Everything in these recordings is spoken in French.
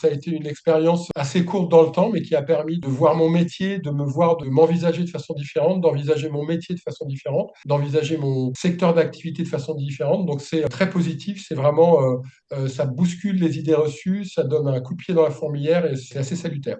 Ça a été une expérience assez courte dans le temps, mais qui a permis de voir mon métier, de me voir, de m'envisager de façon différente, d'envisager mon métier de façon différente, d'envisager mon secteur d'activité de façon différente. Donc c'est très positif, c'est vraiment, ça bouscule les idées reçues, ça donne un coup de pied dans la fourmilière et c'est assez salutaire.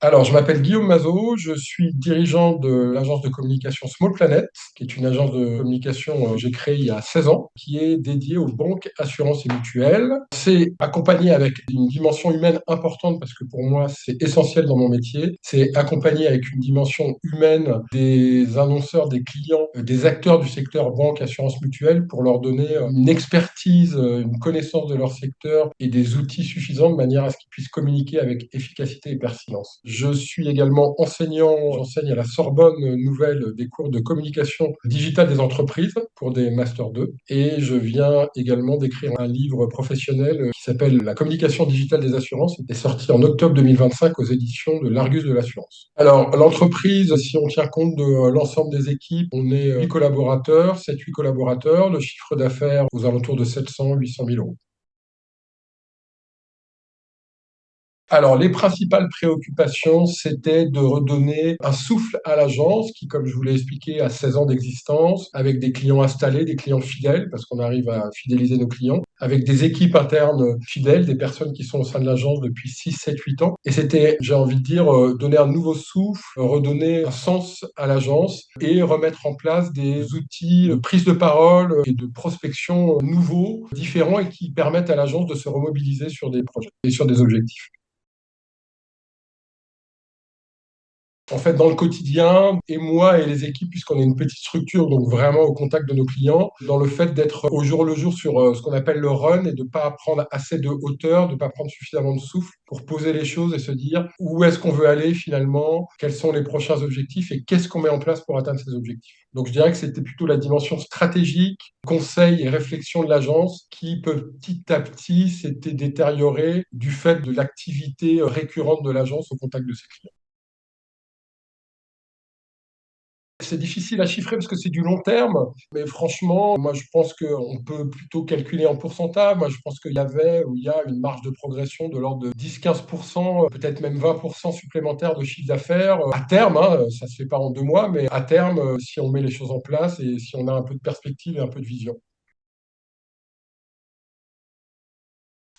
Alors, je m'appelle Guillaume Mazot, je suis dirigeant de l'agence de communication Small Planet, qui est une agence de communication que j'ai créée il y a 16 ans, qui est dédiée aux banques, assurances et mutuelles. C'est accompagné avec une dimension humaine importante parce que pour moi, c'est essentiel dans mon métier. C'est accompagné avec une dimension humaine des annonceurs, des clients, des acteurs du secteur banque, assurance mutuelle pour leur donner une expertise, une connaissance de leur secteur et des outils suffisants de manière à ce qu'ils puissent communiquer avec efficacité et pertinence. Je suis également enseignant, j'enseigne à la Sorbonne Nouvelle des cours de communication digitale des entreprises pour des Master 2 et je viens également d'écrire un livre professionnel qui s'appelle La communication digitale des assurances, qui est sorti en octobre 2025 aux éditions de l'Argus de l'assurance. Alors, l'entreprise, si on tient compte de l'ensemble des équipes, on est 8 collaborateurs, 7-8 collaborateurs, le chiffre d'affaires aux alentours de 700-800 000 euros. Alors, les principales préoccupations, c'était de redonner un souffle à l'agence qui, comme je vous l'ai expliqué, a 16 ans d'existence, avec des clients installés, des clients fidèles, parce qu'on arrive à fidéliser nos clients, avec des équipes internes fidèles, des personnes qui sont au sein de l'agence depuis 6, 7, 8 ans. Et c'était, j'ai envie de dire, donner un nouveau souffle, redonner un sens à l'agence et remettre en place des outils de prise de parole et de prospection nouveaux, différents et qui permettent à l'agence de se remobiliser sur des projets et sur des objectifs. En fait, dans le quotidien, et moi et les équipes, puisqu'on est une petite structure, donc vraiment au contact de nos clients, dans le fait d'être au jour le jour sur ce qu'on appelle le run et de ne pas prendre assez de hauteur, de ne pas prendre suffisamment de souffle pour poser les choses et se dire où est-ce qu'on veut aller finalement, quels sont les prochains objectifs et qu'est-ce qu'on met en place pour atteindre ces objectifs. Donc je dirais que c'était plutôt la dimension stratégique, conseil et réflexion de l'agence qui petit à petit s'était détériorée du fait de l'activité récurrente de l'agence au contact de ses clients. C'est difficile à chiffrer parce que c'est du long terme, mais franchement, moi je pense qu'on peut plutôt calculer en pourcentage. Moi je pense qu'il y avait ou il y a une marge de progression de l'ordre de 10-15%, peut-être même 20% supplémentaires de chiffre d'affaires à terme, hein, ça se fait pas en 2 mois, mais à terme, si on met les choses en place et si on a un peu de perspective et un peu de vision.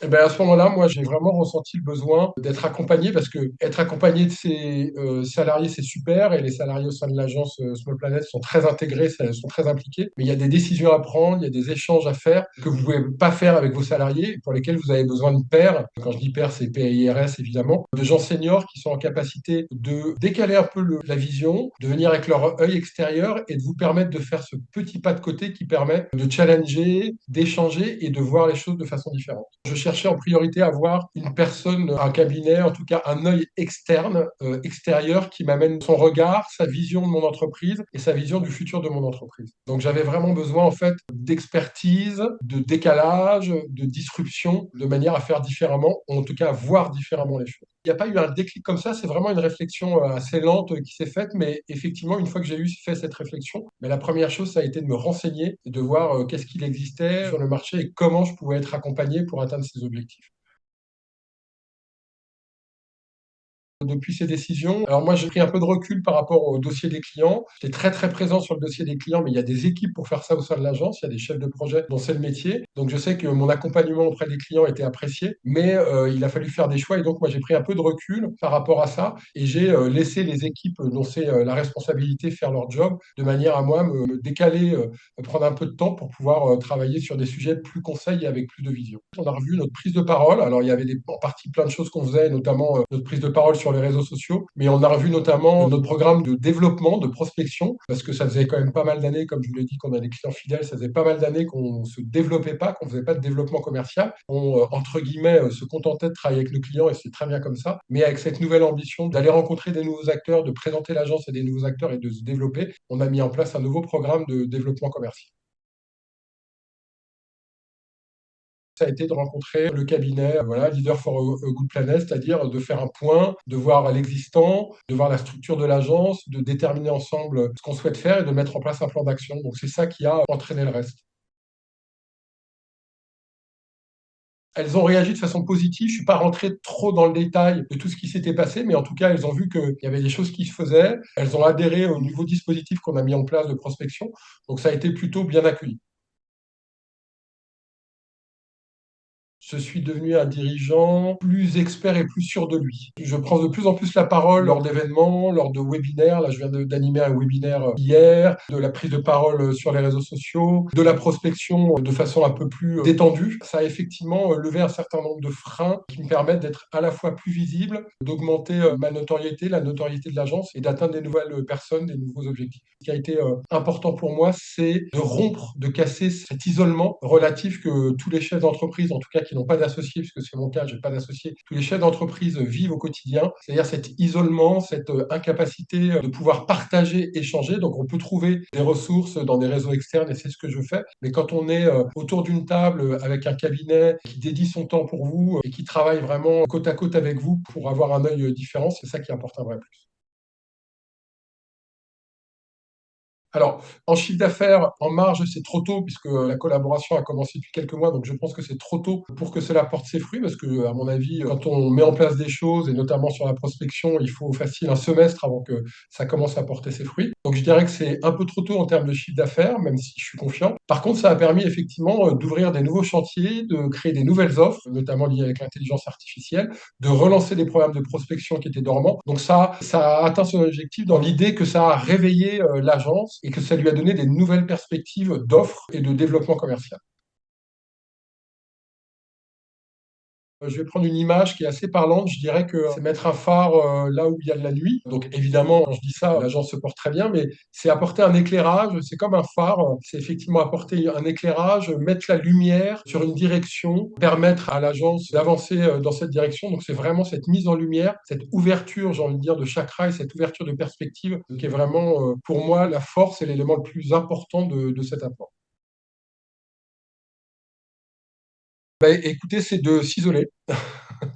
Eh ben, à ce moment-là, moi, j'ai vraiment ressenti le besoin d'être accompagné parce que être accompagné de ses salariés, c'est super et les salariés au sein de l'agence Small Planet sont très intégrés, sont très impliqués. Mais il y a des décisions à prendre, il y a des échanges à faire que vous pouvez pas faire avec vos salariés, pour lesquels vous avez besoin de pairs. Quand je dis pairs, c'est PAIRS évidemment, de gens seniors qui sont en capacité de décaler un peu la vision, de venir avec leur œil extérieur et de vous permettre de faire ce petit pas de côté qui permet de challenger, d'échanger et de voir les choses de façon différente. Je cherchais en priorité à avoir une personne, un cabinet, en tout cas un œil externe, extérieur, qui m'amène son regard, sa vision de mon entreprise et sa vision du futur de mon entreprise. Donc j'avais vraiment besoin en fait d'expertise, de décalage, de disruption, de manière à faire différemment, ou en tout cas à voir différemment les choses. Il n'y a pas eu un déclic comme ça, c'est vraiment une réflexion assez lente qui s'est faite, mais effectivement, une fois que j'ai eu fait cette réflexion, mais la première chose, ça a été de me renseigner et de voir qu'est-ce qu'il existait sur le marché et comment je pouvais être accompagné pour atteindre ces objectifs. Depuis ces décisions. Alors moi, j'ai pris un peu de recul par rapport au dossier des clients. J'étais très très présent sur le dossier des clients, mais il y a des équipes pour faire ça au sein de l'agence. Il y a des chefs de projet dont c'est le métier. Donc je sais que mon accompagnement auprès des clients était apprécié, mais il a fallu faire des choix. Et donc moi, j'ai pris un peu de recul par rapport à ça et j'ai laissé les équipes dont c'est la responsabilité faire leur job de manière à moi me décaler, prendre un peu de temps pour pouvoir travailler sur des sujets plus conseils et avec plus de vision. On a revu notre prise de parole. Alors il y avait en partie plein de choses qu'on faisait, notamment notre prise de parole sur les réseaux sociaux, mais on a revu notamment notre programme de développement, de prospection, parce que ça faisait quand même pas mal d'années, comme je vous l'ai dit, qu'on a des clients fidèles, ça faisait pas mal d'années qu'on ne se développait pas, qu'on ne faisait pas de développement commercial. On, entre guillemets, se contentait de travailler avec nos clients et c'est très bien comme ça. Mais avec cette nouvelle ambition d'aller rencontrer des nouveaux acteurs, de présenter l'agence à des nouveaux acteurs et de se développer, on a mis en place un nouveau programme de développement commercial. Ça a été de rencontrer le cabinet, voilà, Leader for a Good Planet, c'est-à-dire de faire un point, de voir l'existant, de voir la structure de l'agence, de déterminer ensemble ce qu'on souhaite faire et de mettre en place un plan d'action. Donc c'est ça qui a entraîné le reste. Elles ont réagi de façon positive. Je suis pas rentré trop dans le détail de tout ce qui s'était passé, mais en tout cas, elles ont vu qu'il y avait des choses qui se faisaient. Elles ont adhéré au nouveau dispositif qu'on a mis en place de prospection. Donc, ça a été plutôt bien accueilli. Je suis devenu un dirigeant plus expert et plus sûr de lui. Je prends de plus en plus la parole lors d'événements, lors de webinaires. Là, je viens d'animer un webinaire hier, de la prise de parole sur les réseaux sociaux, de la prospection de façon un peu plus détendue. Ça a effectivement levé un certain nombre de freins qui me permettent d'être à la fois plus visible, d'augmenter ma notoriété, la notoriété de l'agence et d'atteindre des nouvelles personnes, des nouveaux objectifs. Ce qui a été important pour moi, c'est de rompre, de casser cet isolement relatif que tous les chefs d'entreprise, en tout cas qui n'ont pas d'associés, puisque c'est mon cas, j'ai pas d'associés, tous les chefs d'entreprise vivent au quotidien, c'est-à-dire cet isolement, cette incapacité de pouvoir partager, échanger. Donc on peut trouver des ressources dans des réseaux externes et c'est ce que je fais. Mais quand on est autour d'une table avec un cabinet qui dédie son temps pour vous et qui travaille vraiment côte à côte avec vous pour avoir un œil différent, c'est ça qui apporte un vrai plus. Alors, en chiffre d'affaires, en marge, c'est trop tôt puisque la collaboration a commencé depuis quelques mois, donc je pense que c'est trop tôt pour que cela porte ses fruits parce que, à mon avis, quand on met en place des choses et notamment sur la prospection, il faut facile un semestre avant que ça commence à porter ses fruits. Donc, je dirais que c'est un peu trop tôt en termes de chiffre d'affaires, même si je suis confiant. Par contre, ça a permis effectivement d'ouvrir des nouveaux chantiers, de créer des nouvelles offres, notamment liées avec l'intelligence artificielle, de relancer des programmes de prospection qui étaient dormants. Donc ça a atteint son objectif dans l'idée que ça a réveillé l'agence et que ça lui a donné des nouvelles perspectives d'offres et de développement commercial. Je vais prendre une image qui est assez parlante. Je dirais que c'est mettre un phare là où il y a de la nuit. Donc évidemment, quand je dis ça, l'agence se porte très bien, mais c'est apporter un éclairage. C'est comme un phare. C'est effectivement apporter un éclairage, mettre la lumière sur une direction, permettre à l'agence d'avancer dans cette direction. Donc c'est vraiment cette mise en lumière, cette ouverture, j'ai envie de dire, de chakra et cette ouverture de perspective qui est vraiment pour moi la force et l'élément le plus important de cet apport. Ben, écoutez, c'est de s'isoler.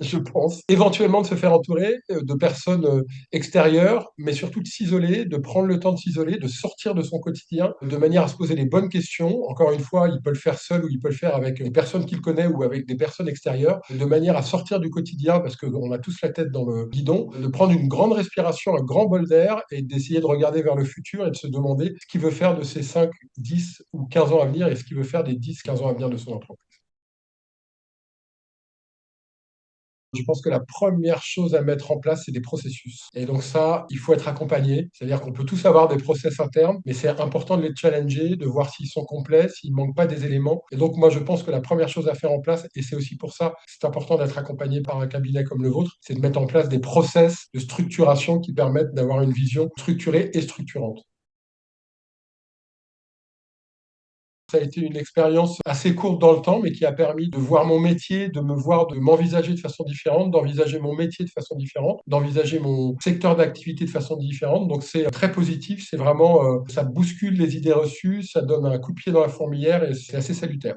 Je pense. Éventuellement de se faire entourer de personnes extérieures, mais surtout de s'isoler, de prendre le temps de s'isoler, de sortir de son quotidien, de manière à se poser les bonnes questions. Encore une fois, il peut le faire seul ou il peut le faire avec des personnes qu'il connaît ou avec des personnes extérieures, de manière à sortir du quotidien, parce qu'on a tous la tête dans le guidon, de prendre une grande respiration, un grand bol d'air et d'essayer de regarder vers le futur et de se demander ce qu'il veut faire de ses 5, 10 ou 15 ans à venir et ce qu'il veut faire des 10, 15 ans à venir de son entreprise. Je pense que la première chose à mettre en place, c'est des processus. Et donc ça, il faut être accompagné. C'est-à-dire qu'on peut tous avoir des process internes, mais c'est important de les challenger, de voir s'ils sont complets, s'il ne manque pas des éléments. Et donc moi, je pense que la première chose à faire en place, et c'est aussi pour ça, c'est important d'être accompagné par un cabinet comme le vôtre, c'est de mettre en place des process de structuration qui permettent d'avoir une vision structurée et structurante. Ça a été une expérience assez courte dans le temps, mais qui a permis de voir mon métier, de me voir, de m'envisager de façon différente, d'envisager mon métier de façon différente, d'envisager mon secteur d'activité de façon différente. Donc c'est très positif, c'est vraiment, ça bouscule les idées reçues, ça donne un coup de pied dans la fourmilière et c'est assez salutaire.